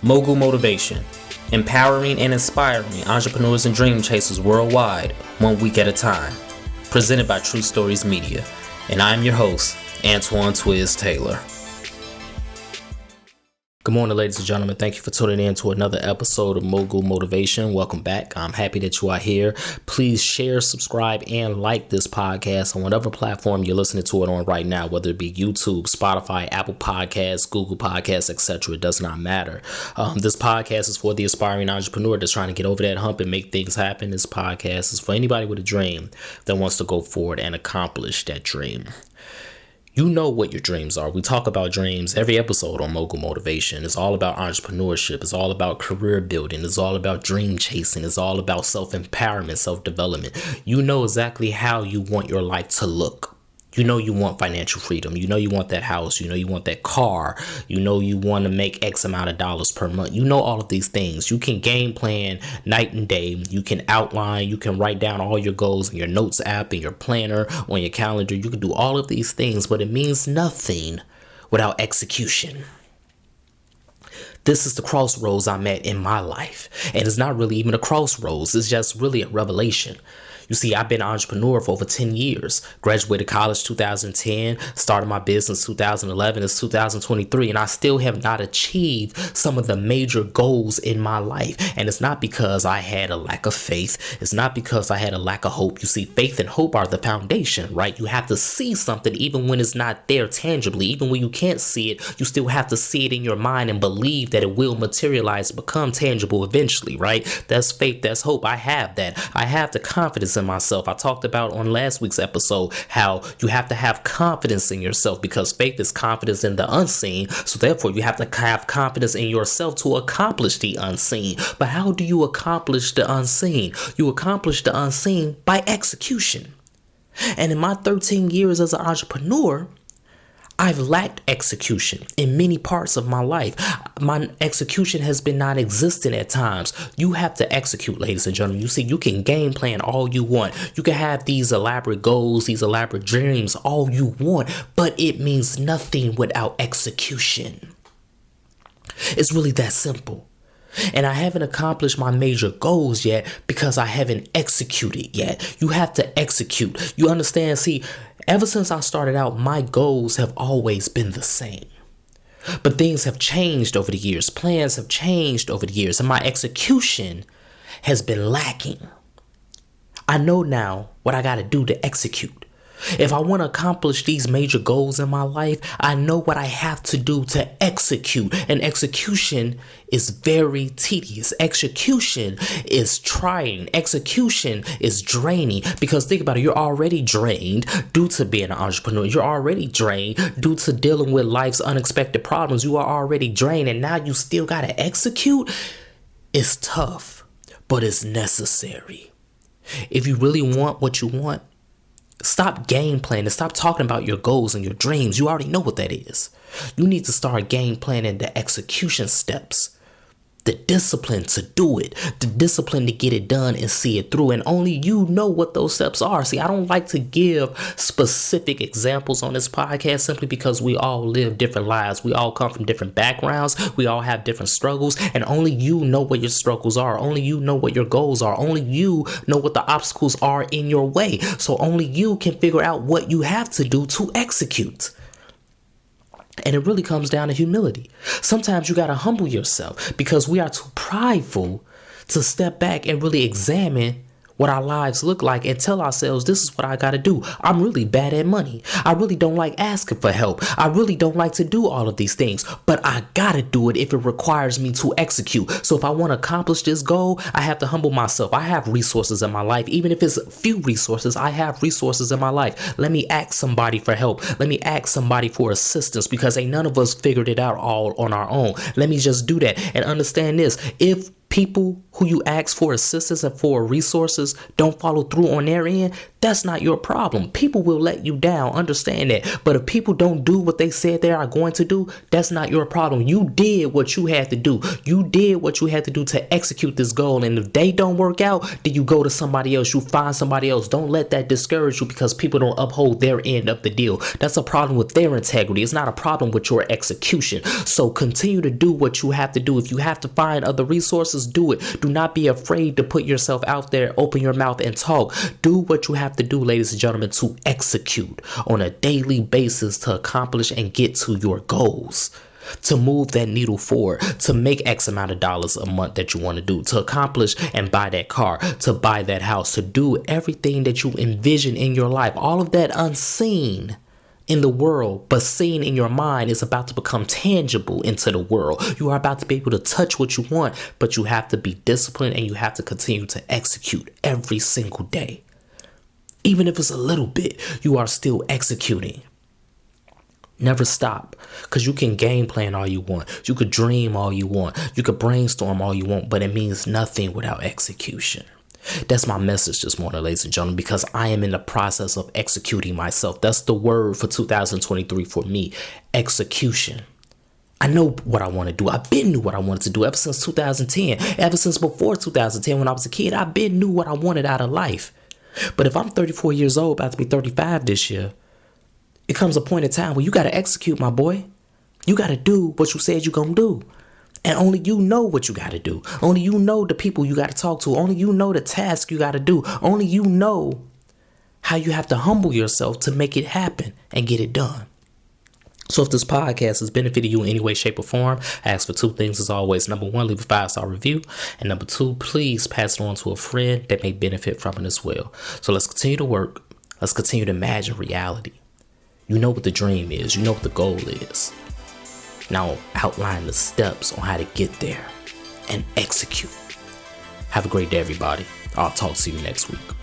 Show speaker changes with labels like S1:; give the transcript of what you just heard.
S1: Mogul Motivation, empowering and inspiring entrepreneurs and dream chasers worldwide, 1 week at a time. Presented by True Stories Media. And I'm your host, Antoine Twiz Taylor. Good morning, ladies and gentlemen. Thank you for tuning in to another episode of Mogul Motivation. Welcome back. I'm happy that you are here. Please share, subscribe, and like this podcast on whatever platform you're listening to it on right now, whether it be YouTube, Spotify, Apple Podcasts, Google Podcasts, etc. It does not matter. This podcast is for the aspiring entrepreneur that's trying to get over that hump and make things happen. This podcast is for anybody with a dream that wants to go forward and accomplish that dream. You know what your dreams are. We talk about dreams every episode on Mogul Motivation. It's all about entrepreneurship. It's all about career building. It's all about dream chasing. It's all about self-empowerment, self-development. You know exactly how you want your life to look. You know you want financial freedom. You know you want that house. You know you want that car. You know you want to make X amount of dollars per month. You know all of these things. You can game plan night and day. You can outline. You can write down all your goals in your notes app, in your planner, on your calendar. You can do all of these things, but it means nothing without execution. This is the crossroads I'm at in my life. And it's not really even a crossroads. It's just really a revelation. You see, I've been an entrepreneur for over 10 years. Graduated college 2010, started my business 2011, it's 2023, and I still have not achieved some of the major goals in my life. And it's not because I had a lack of faith. It's not because I had a lack of hope. You see, faith and hope are the foundation, right? You have to see something even when it's not there tangibly. Even when you can't see it, you still have to see it in your mind and believe that it will materialize, become tangible eventually, right? That's faith, that's hope. I have that. I have the confidence in myself. I talked about on last week's episode how you have to have confidence in yourself because faith is confidence in the unseen. So therefore, you have to have confidence in yourself to accomplish the unseen. But how do you accomplish the unseen? You accomplish the unseen by execution. And in my 13 years as an entrepreneur, I've lacked execution in many parts of my life. My execution has been non-existent at times. You have to execute, ladies and gentlemen. You see, you can game plan all you want. You can have these elaborate goals, these elaborate dreams, all you want, but it means nothing without execution. It's really that simple. And I haven't accomplished my major goals yet because I haven't executed yet. You have to execute. You understand? See, ever since I started out, my goals have always been the same. But things have changed over the years. Plans have changed over the years. And my execution has been lacking. I know now what I got to do to execute. If I want to accomplish these major goals in my life, I know what I have to do to execute. And execution is very tedious. Execution is trying. Execution is draining. Because think about it, you're already drained due to being an entrepreneur. You're already drained due to dealing with life's unexpected problems. You are already drained and now you still got to execute. It's tough, but it's necessary. If you really want what you want, stop game planning. Stop talking about your goals and your dreams. You already know what that is. You need to start game planning the execution steps. The discipline to do it, the discipline to get it done and see it through. And only you know what those steps are. See, I don't like to give specific examples on this podcast simply because we all live different lives. We all come from different backgrounds. We all have different struggles. And only you know what your struggles are. Only you know what your goals are. Only you know what the obstacles are in your way. So only you can figure out what you have to do to execute. And it really comes down to humility. Sometimes you got to humble yourself because we are too prideful to step back and really examine what our lives look like and tell ourselves, this is what I got to do. I'm really bad at money. I really don't like asking for help. I really don't like to do all of these things, but I got to do it if it requires me to execute. So if I want to accomplish this goal, I have to humble myself. I have resources in my life. Even if it's few resources, I have resources in my life. Let me ask somebody for help. Let me ask somebody for assistance because ain't none of us figured it out all on our own. Let me just do that and understand this. If people who you ask for assistance and for resources don't follow through on their end, that's not your problem. People will let you down. Understand that. But if people don't do what they said they are going to do, that's not your problem. You did what you had to do. You did what you had to do to execute this goal. And if they don't work out, then you go to somebody else. You find somebody else. Don't let that discourage you because people don't uphold their end of the deal. That's a problem with their integrity. It's not a problem with your execution. So continue to do what you have to do. If you have to find other resources, do it. Do not be afraid to put yourself out there, open your mouth and talk. Do what you have to do, ladies and gentlemen, to execute on a daily basis to accomplish and get to your goals, to move that needle forward, to make X amount of dollars a month that you want to do, to accomplish and buy that car, to buy that house, to do everything that you envision in your life. All of that unseen in the world, but seen in your mind, is about to become tangible into the world. You are about to be able to touch what you want, but you have to be disciplined and you have to continue to execute every single day. Even if it's a little bit, you are still executing. Never stop, because you can game plan all you want. You could dream all you want. You could brainstorm all you want, but it means nothing without execution. That's my message this morning, ladies and gentlemen, because I am in the process of executing myself. That's the word for 2023 for me, execution. I know what I want to do. I've been knew what I wanted to do ever since 2010. Ever since before 2010, when I was a kid, I've been knew what I wanted out of life. But if I'm 34 years old, about to be 35 this year, it comes a point in time where you got to execute, my boy. You got to do what you said you're going to do. And only you know what you got to do. Only you know the people you got to talk to. Only you know the task you got to do. Only you know how you have to humble yourself to make it happen and get it done. So if this podcast has benefited you in any way, shape, or form, I ask for two things as always. Number one, leave a 5-star review. And number two, please pass it on to a friend that may benefit from it as well. So let's continue to work. Let's continue to imagine reality. You know what the dream is. You know what the goal is. Now outline the steps on how to get there and execute. Have a great day, everybody. I'll talk to you next week.